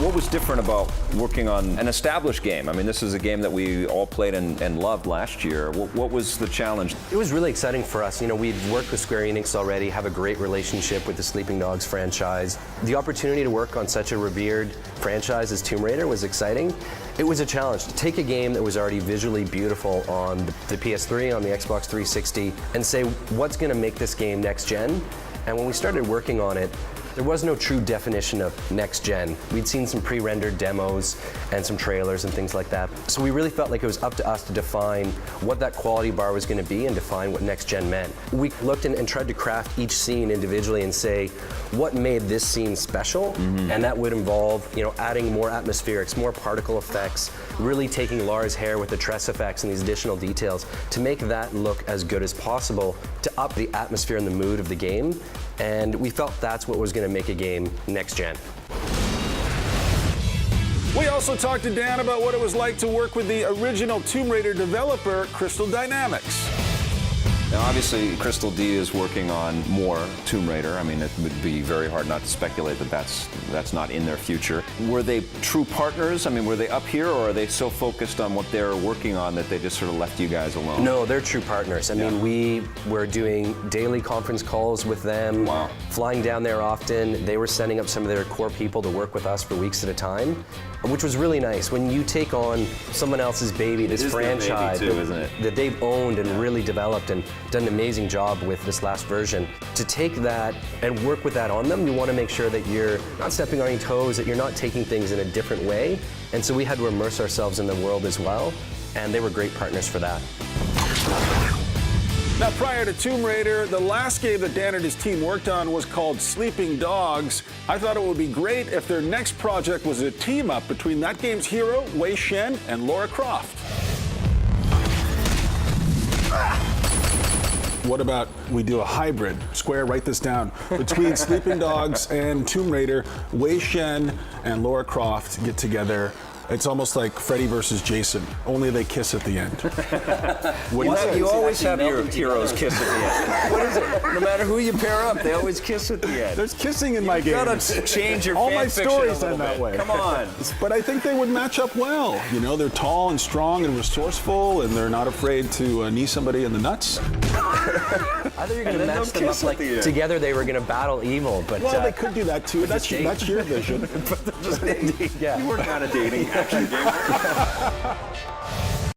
What was different about working on an established game? I mean, this is a game that we all played and loved last year. What was the challenge? It was really exciting for us. You know, we'd worked with Square Enix already, have a great relationship with the Sleeping Dogs franchise. The opportunity to work on such a revered franchise as Tomb Raider was exciting. It was a challenge to take a game that was already visually beautiful on the PS3, on the Xbox 360, and say, what's going to make this game next gen? And when we started working on it, there was no true definition of next gen. We'd seen some pre-rendered demos and some trailers and things like that. So we really felt like it was up to us to define what that quality bar was going to be and define what next gen meant. We looked and tried to craft each scene individually and say what made this scene special, and that would involve, you know, adding more atmospherics, more particle effects, really taking Lara's hair with the tress effects and these additional details to make that look as good as possible to up the atmosphere and the mood of the game. And we felt that's what was going to make a game next gen. We also talked to Dan about what it was like to work with the original Tomb Raider developer, Crystal Dynamics. Now, obviously, Crystal D is working on more Tomb Raider. I mean, it would be very hard not to speculate that that's not in their future. Were they true partners? I mean, were they up here, or are they so focused on what they're working on that they just sort of left you guys alone? No, they're true partners. I mean, we were doing daily conference calls with them, flying down there often. They were sending up some of their core people to work with us for weeks at a time, which was really nice. When you take on someone else's baby, this franchise that they've owned and really developed and done an amazing job with this last version, to take that and work with that on them, you want to make sure that you're not stepping on any toes, that you're not taking things in a different way. And so we had to immerse ourselves in the world as well, and they were great partners for that. Now, prior to Tomb Raider, the last game that Dan and his team worked on was called Sleeping Dogs. I thought it would be great if their next project was a team-up between that game's hero, Wei Shen, and Lara Croft. What about we do a hybrid? Square, write this down. Between Sleeping Dogs and Tomb Raider, Wei Shen and Lara Croft get together. It's almost like Freddy versus Jason, only they kiss at the end. You always have your heroes kiss at the end. What is it? No matter who you pair up, they always kiss at the end. There's kissing in my games. You gotta change your all fan my fiction stories a little end that bit. way. Come on. But I think they would match up well. You know, they're tall and strong and resourceful, and they're not afraid to knee somebody in the nuts. I thought you were going to match them up like together they were going to battle evil, but well, they could do that too. That's your vision. You work on a dating action game.